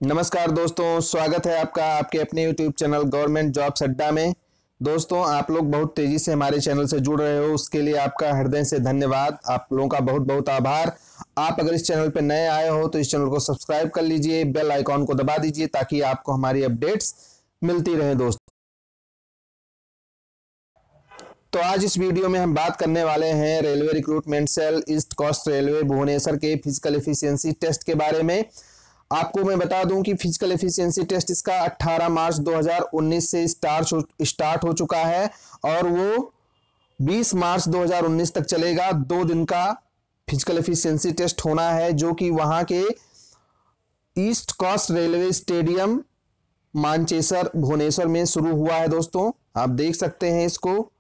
नमस्कार दोस्तों, स्वागत है आपका आपके अपने YouTube चैनल गवर्नमेंट जॉब्स अड्डा में। दोस्तों, आप लोग बहुत तेजी से हमारे चैनल से जुड़ रहे हो, उसके लिए आपका हृदय से धन्यवाद। आप लोगों का बहुत बहुत आभार। आप अगर इस चैनल पर नए आए हो तो इस चैनल को सब्सक्राइब कर लीजिए, बेल आइकॉन को दबा दीजिए ताकि आपको हमारी अपडेट्स मिलती रहे। दोस्तों, तो आज इस वीडियो में हम बात करने वाले हैं railway recruitment cell east coast railway Bhubaneswar के फिजिकल एफिशिएंसी टेस्ट के बारे में। आपको मैं बता दूं कि फिजिकल एफिशिएंसी टेस्ट इसका 18 मार्च 2019 से स्टार्ट हो चुका है और वो 20 मार्च 2019 तक चलेगा। 2 दिन का फिजिकल एफिशिएंसी टेस्ट होना है, जो कि वहां के east coast railway stadium Mancheswar Bhubaneswar में शुरू हुआ है। दोस्तों, आप देख सकते हैं इसको,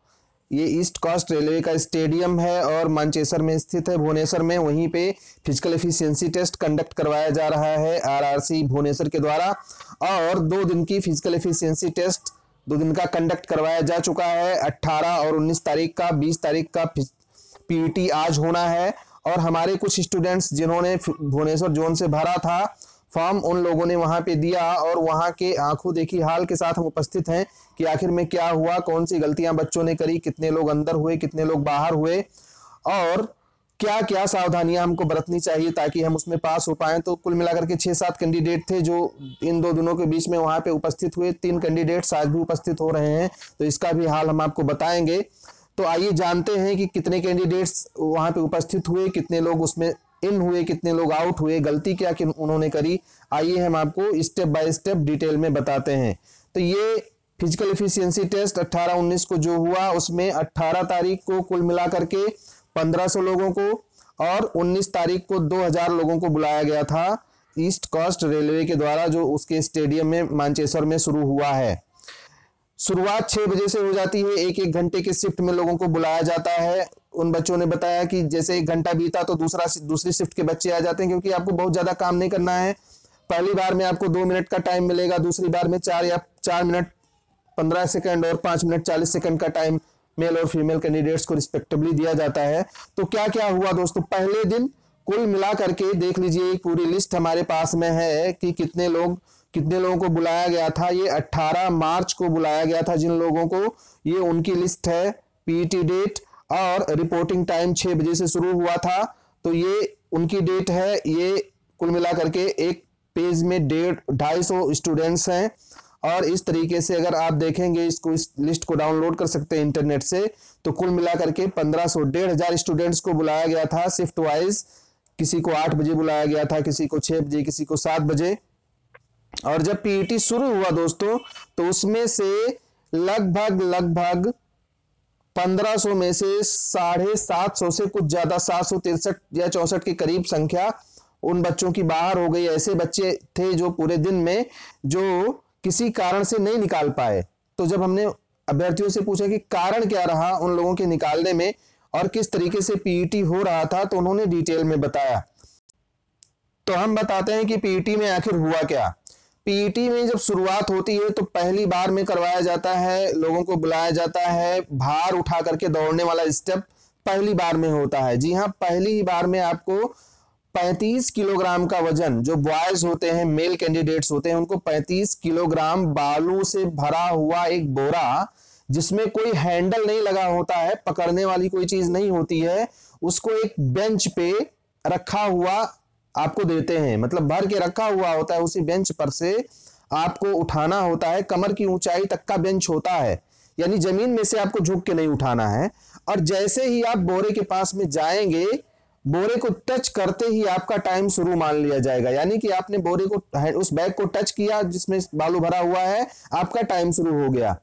ये ईस्ट कोस्ट रेलवे का स्टेडियम है और मानचेसर में स्थित है भुवनेश्वर में। वहीं पे फिजिकल एफिशिएंसी टेस्ट कंडक्ट करवाया जा रहा है आरआरसी भुवनेश्वर के द्वारा। और 2 दिन की फिजिकल एफिशिएंसी टेस्ट 2 दिन का कंडक्ट करवाया जा चुका है, 18 और 19 तारीख का। 20 तारीख का पीईटी आज होना है। और हमारे कुछ स्टूडेंट्स जिन्होंने भुवनेश्वर जोन से भरा था फॉर्म, उन लोगों ने वहां पे दिया और वहां के आंखों देखी हाल के साथ हम उपस्थित हैं कि आखिर में क्या हुआ, कौन सी गलतियां बच्चों ने करी, कितने लोग अंदर हुए, कितने लोग बाहर हुए और क्या क्या सावधानियां हमको बरतनी चाहिए ताकि हम उसमें पास हो पाए। तो कुल मिलाकर के 6-7 कैंडिडेट थे जो इन 2 दिनों के बीच में वहां पे उपस्थित हुए। 3 कैंडिडेट्स आज भी उपस्थित हो रहे हैं, तो इसका भी हाल हम आपको बताएंगे। तो आइए जानते हैं कि कितने कैंडिडेट्स वहां पे उपस्थित हुए, कितने लोग उसमें इन हुए, कितने लोग आउट हुए, गलती क्या उन्होंने करी। आइए हम आपको स्टेप बाय स्टेप डिटेल में बताते हैं। तो ये फिजिकल एफिशिएंसी टेस्ट 18-19 को जो हुआ, उसमें 18 तारीख को कुल मिलाकर के 1500 लोगों को और 19 तारीख को 2000 लोगों को बुलाया गया था ईस्ट कोस्ट रेलवे के द्वारा, जो उसके स्टेडियम में मानचेसर में शुरू हुआ है। शुरुआत 6 बजे से हो जाती है। 1-1 घंटे के शिफ्ट में लोगों को बुलाया जाता है। उन बच्चों ने बताया कि जैसे 1 घंटा बीता तो दूसरी शिफ्ट के बच्चे आ जाते हैं, क्योंकि आपको बहुत ज्यादा काम नहीं करना है। पहली बार में आपको 2 मिनट का टाइम मिलेगा, दूसरी बार में 4 मिनट 15 सेकंड और 5 मिनट 40 सेकंड का टाइम मेल और फीमेल कैंडिडेट्स को रिस्पेक्टिवली दिया जाता है। तो क्या क्या हुआ दोस्तों, पहले दिन कुल मिला करके देख लीजिए, एक पूरी लिस्ट हमारे पास में है कि कितने लोगों को बुलाया गया था। ये 18 मार्च को बुलाया गया था जिन लोगों को, ये उनकी लिस्ट है। पीईटी डेट और रिपोर्टिंग टाइम 6 बजे से शुरू हुआ था, तो ये उनकी डेट है। ये कुल मिला करके एक पेज में 250 स्टूडेंट्स हैं। और इस तरीके से अगर आप देखेंगे इस लिस्ट को डाउनलोड कर सकते हैं इंटरनेट से, तो कुल मिला करके 1500 1500 स्टूडेंट्स को बुलाया गया था शिफ्ट वाइज। किसी को 8 बजे बुलाया गया था, किसी को 6 बजे, किसी को 7 बजे। और जब पीईटी शुरू हुआ दोस्तों, तो उसमें से लगभग 1500 में से 750 से कुछ ज्यादा 763 या 64 के करीब संख्या उन बच्चों की बाहर हो गई। ऐसे बच्चे थे जो पूरे दिन में जो किसी कारण से नहीं निकाल पाए। तो जब हमने अभ्यर्थियों से पूछा कि कारण क्या रहा उन लोगों के निकालने में और किस तरीके से पीईटी हो रहा था, तो उन्होंने डिटेल में बताया। तो हम बताते हैं कि पीईटी में आखिर हुआ क्या। पीईटी में जब शुरुआत होती है तो पहली बार में करवाया जाता है, लोगों को बुलाया जाता है। भार उठा करके दौड़ने वाला स्टेप पहली बार में होता है। जी हाँ, पहली ही बार में आपको 35 किलोग्राम का वजन, जो बॉयज होते हैं, मेल कैंडिडेट्स होते हैं, उनको 35 किलोग्राम बालू से भरा हुआ एक बोरा, जिसमें कोई हैंडल नहीं लगा होता है, पकड़ने वाली कोई चीज नहीं होती है, उसको एक बेंच पे रखा हुआ आपको देते हैं। मतलब भर के रखा हुआ होता है, उसी बेंच पर से आपको उठाना होता है। कमर की ऊंचाई तक का बेंच होता है, यानी जमीन में से आपको झुक के नहीं उठाना है। और जैसे ही आप बोरे के पास में जाएंगे, बोरे को टच करते ही आपका टाइम शुरू मान लिया जाएगा। यानी कि आपने बोरे को, उस बैग को टच किया जिसमें बालू भरा हुआ है, आपका टाइम शुरू हो गया।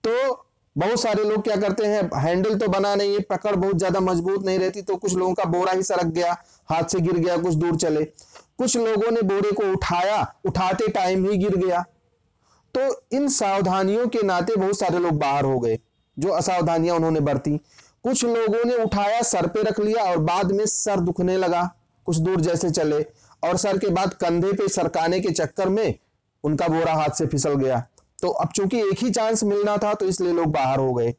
तो बहुत सारे लोग क्या करते हैं, हैंडल तो बना नहीं है, पकड़ बहुत ज्यादा मजबूत नहीं रहती, तो कुछ लोगों का बोरा ही सरक गया, हाथ से गिर गया, कुछ दूर चले। कुछ लोगों ने बोरे को उठाया, उठाते टाइम ही गिर गया। तो इन सावधानियों के नाते बहुत सारे लोग बाहर हो गए, जो असावधानियां उन्होंने बरती। कुछ लोगों ने उठाया, सर पे रख लिया और बाद में सर दुखने लगा, कुछ दूर जैसे चले, और सर के बाद कंधे पे सरकाने के चक्कर में उनका बोरा हाथ से फिसल गया। तो अब चूंकि एक ही चांस मिलना था, तो इसलिए लोग बाहर हो गए।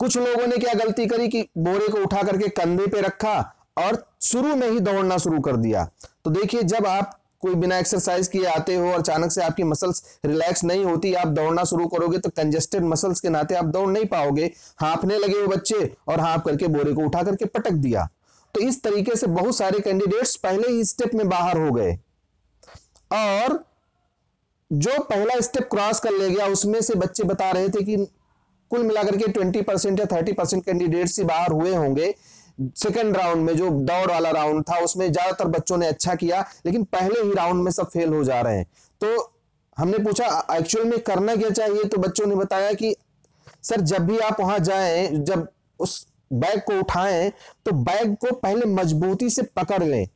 कुछ लोगों ने क्या गलती करी कि बोरे को उठा करके कंधे पे रखा और शुरू में ही दौड़ना शुरू कर दिया। तो देखिए, जब आप कोई बिना एक्सरसाइज किए आते हो और अचानक से आपकी मसल्स रिलैक्स नहीं होती, आप दौड़ना शुरू करोगे तो कंजेस्टेड मसल्स के नाते आप दौड़ नहीं पाओगे। हाँफने लगे वो बच्चे और हाँफ करके बोरे को उठा करके पटक दिया। तो इस तरीके से बहुत सारे कैंडिडेट्स पहले ही स्टेप में बाहर हो गए, और जो पहला स्टेप क्रॉस कर ले गया उसमें से बच्चे बता रहे थे कि कुल मिलाकर के 20% या 30% कैंडिडेट्स ही बाहर हुए होंगे। सेकंड राउंड में जो दौड़ वाला राउंड था उसमें ज्यादातर बच्चों ने अच्छा किया, लेकिन पहले ही राउंड में सब फेल हो जा रहे हैं। तो हमने पूछा एक्चुअल में करना क्या चाहिए, तो बच्चों ने बताया कि सर जब भी आप वहां जाएं, जब उस बैग को उठाएं तो बैग को पहले मजबूती से पकड़ लें।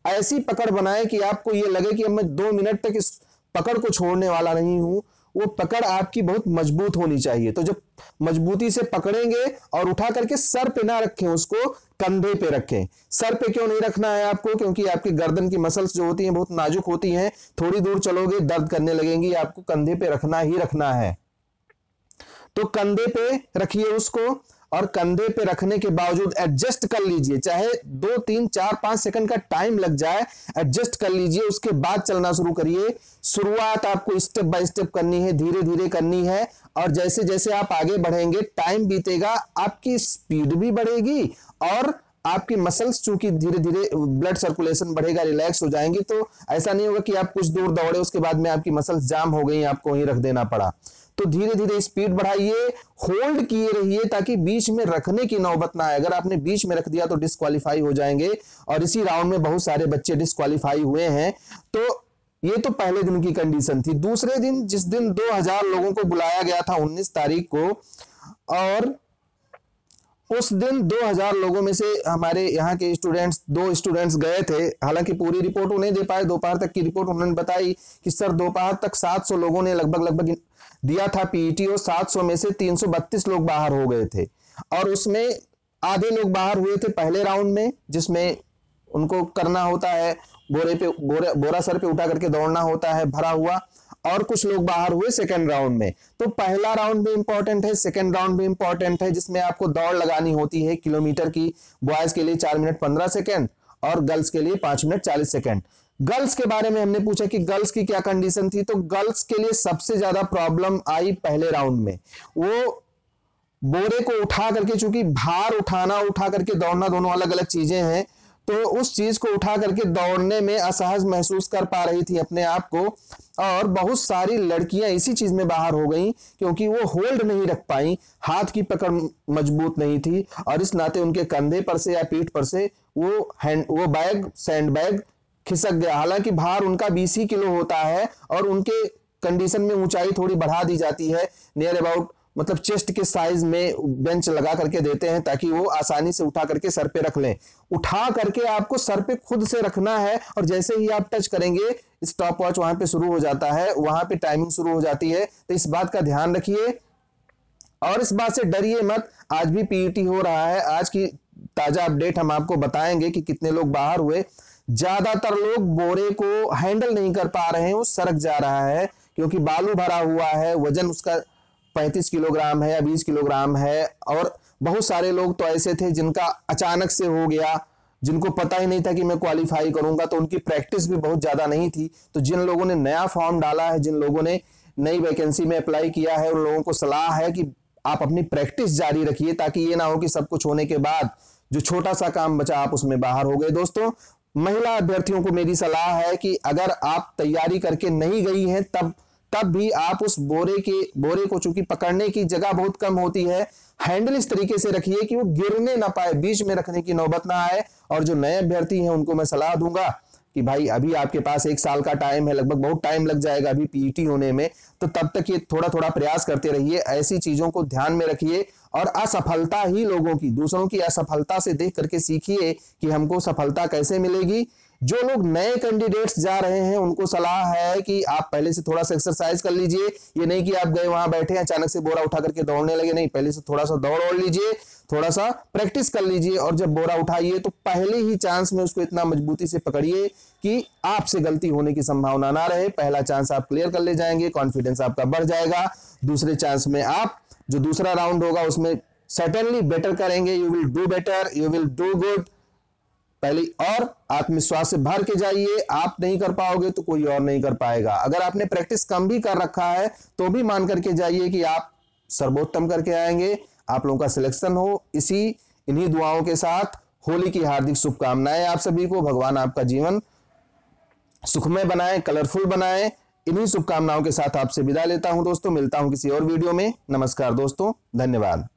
ऐसी पकड़ बनाएं कि आपको ये लगे कि अब मैं 2 मिनट तक इस पकड़ को छोड़ने वाला नहीं हूं। वो पकड़ आपकी बहुत मजबूत होनी चाहिए। तो जब मजबूती से पकड़ेंगे और उठा करके सर पे ना रखें, उसको कंधे पे रखें। सर पे क्यों नहीं रखना है आपको, क्योंकि आपकी गर्दन की मसल्स जो होती हैं बहुत नाजुक होती हैं, थोड़ी दूर चलोगे दर्द करने लगेंगी। आपको कंधे पे रखना ही रखना है। तो कंधे पे रखिए उसको, और कंधे पे रखने के बावजूद एडजस्ट कर लीजिए, चाहे 2, 3, 4, 5 सेकंड का टाइम लग जाए, एडजस्ट कर लीजिए। उसके बाद चलना शुरू करिए। शुरुआत आपको स्टेप बाय स्टेप करनी है, धीरे धीरे करनी है, और जैसे जैसे आप आगे बढ़ेंगे, टाइम बीतेगा, आपकी स्पीड भी बढ़ेगी और आपकी मसल्स चूंकि धीरे धीरे ब्लड सर्कुलेशन बढ़ेगा, रिलैक्स हो जाएंगी। तो ऐसा नहीं होगा कि आप कुछ दूर दौड़े उसके बाद में आपकी मसल्स जाम हो गई, आपको वहीं रख देना पड़ा। तो धीरे धीरे स्पीड बढ़ाइए, होल्ड किए रहिए ताकि बीच में रखने की नौबत ना आए। अगर आपने बीच में रख दिया तो डिस्क्वालीफाई हो जाएंगे, और इसी राउंड में बहुत सारे बच्चे डिस्क्वालीफाई हुए हैं। तो ये तो पहले दिन की कंडीशन थी। दूसरे दिन, जिस दिन 2000 लोगों को बुलाया गया था 19 तारीख को, और उस दिन 2000 लोगों में से हमारे यहाँ के स्टूडेंट्स 2 स्टूडेंट्स गए थे। हालांकि पूरी रिपोर्ट उन्हें दे पाए, दोपहर तक की रिपोर्ट उन्होंने बताई कि सर दोपहर तक 700 लोगों ने लगभग दिया था पीईटी, और 700 में से 332 लोग बाहर हो गए थे। और उसमें आधे लोग बाहर हुए थे पहले राउंड में, जिसमें उनको करना होता है बोरा सर पे उठा करके दौड़ना होता है भरा हुआ, और कुछ लोग बाहर हुए सेकंड राउंड में। तो पहला राउंड भी इंपॉर्टेंट है, सेकंड राउंड भी इंपॉर्टेंट है, जिसमें आपको दौड़ लगानी होती है किलोमीटर की। बॉयज के लिए 4 मिनट 15 सेकंड और गर्ल्स के लिए 5 मिनट 40 सेकंड। गर्ल्स के बारे में हमने पूछा कि गर्ल्स की क्या कंडीशन थी, तो गर्ल्स के लिए सबसे ज्यादा प्रॉब्लम आई पहले राउंड में। वो बोरे को उठा करके, चूंकि भार उठाना उठा करके दौड़ना दोनों अलग अलग चीजें हैं, तो उस चीज को उठा करके दौड़ने में असहज महसूस कर पा रही थी अपने आप को। और बहुत सारी लड़कियां इसी चीज में बाहर हो गई क्योंकि वो होल्ड नहीं रख पाई, हाथ की पकड़ मजबूत नहीं थी, और इस नाते उनके कंधे पर से या पीठ पर से वो बैग, सैंड बैग खिसक गया। हालांकि भार उनका 20 किलो होता है, और उनके कंडीशन में ऊंचाई थोड़ी बढ़ा दी जाती है, नियर अबाउट मतलब चेस्ट के साइज में बेंच लगा करके देते हैं ताकि वो आसानी से उठा करके सर पे रख लें। उठा करके आपको सर पे खुद से रखना है, और जैसे ही आप टच करेंगे स्टॉप वॉच वहां पे शुरू हो जाता है, वहां पे टाइमिंग शुरू हो जाती है। तो इस बात का ध्यान रखिए और इस बात से डरिए मत। आज भी पीईटी हो रहा है, आज की ताजा अपडेट हम आपको बताएंगे कि कितने लोग बाहर हुए। ज्यादातर लोग बोरे को हैंडल नहीं कर पा रहे हैं, वो सरक जा रहा है क्योंकि बालू भरा हुआ है, वजन उसका 35 किलोग्राम है या 20 किलोग्राम है। और बहुत सारे लोग तो ऐसे थे जिनका अचानक से हो गया, जिनको पता ही नहीं था कि मैं क्वालिफाई करूंगा, तो उनकी प्रैक्टिस भी बहुत ज्यादा नहीं थी। तो जिन लोगों ने नया फॉर्म डाला है, जिन लोगों ने नई वैकेंसी में अप्लाई किया है, उन लोगों को सलाह है कि आप अपनी प्रैक्टिस जारी रखिए, ताकि ये ना हो कि सब कुछ होने के बाद जो छोटा सा काम बचा आप उसमें बाहर हो गए। दोस्तों, महिला अभ्यर्थियों को मेरी सलाह है कि अगर आप तैयारी करके नहीं गई हैं तब भी आप उस बोरे को चूंकि पकड़ने की जगह बहुत कम होती है, हैंडल इस तरीके से रखिए कि वो गिरने ना पाए, बीच में रखने की नौबत ना आए। और जो नए अभ्यर्थी हैं उनको मैं सलाह दूंगा कि भाई अभी आपके पास 1 साल का टाइम है, लगभग बहुत टाइम लग जाएगा अभी पीईटी होने में, तो तब तक ये थोड़ा थोड़ा प्रयास करते रहिए, ऐसी चीजों को ध्यान में रखिए। और असफलता ही लोगों की, दूसरों की असफलता से देख करके सीखिए कि हमको सफलता कैसे मिलेगी। जो लोग नए कैंडिडेट्स जा रहे हैं उनको सलाह है कि आप पहले से थोड़ा सा एक्सरसाइज कर लीजिए। ये नहीं कि आप गए वहां बैठे अचानक से बोरा उठा करके दौड़ने लगे, नहीं, पहले से थोड़ा सा दौड़ लीजिए, थोड़ा सा प्रैक्टिस कर लीजिए, और जब बोरा उठाइए तो पहले ही चांस में उसको इतना मजबूती से पकड़िए कि आपसे गलती होने की संभावना ना रहे। पहला चांस आप क्लियर कर ले जाएंगे, कॉन्फिडेंस आपका बढ़ जाएगा। दूसरे चांस में आप जो दूसरा राउंड होगा उसमें सर्टेनली बेटर करेंगे, you will do better, you will do good. पहले और आत्मविश्वास से भर के जाइए। आप नहीं कर पाओगे तो कोई और नहीं कर पाएगा। अगर आपने प्रैक्टिस कम भी कर रखा है तो भी मान करके जाइए कि आप सर्वोत्तम करके आएंगे, आप लोगों का सिलेक्शन हो। इन्हीं दुआओं के साथ होली की हार्दिक शुभकामनाएं आप सभी को। भगवान आपका जीवन सुखमय बनाए, कलरफुल बनाए। इन्हीं शुभकामनाओं के साथ आपसे विदा लेता हूं दोस्तों। मिलता हूं किसी और वीडियो में। नमस्कार दोस्तों, धन्यवाद।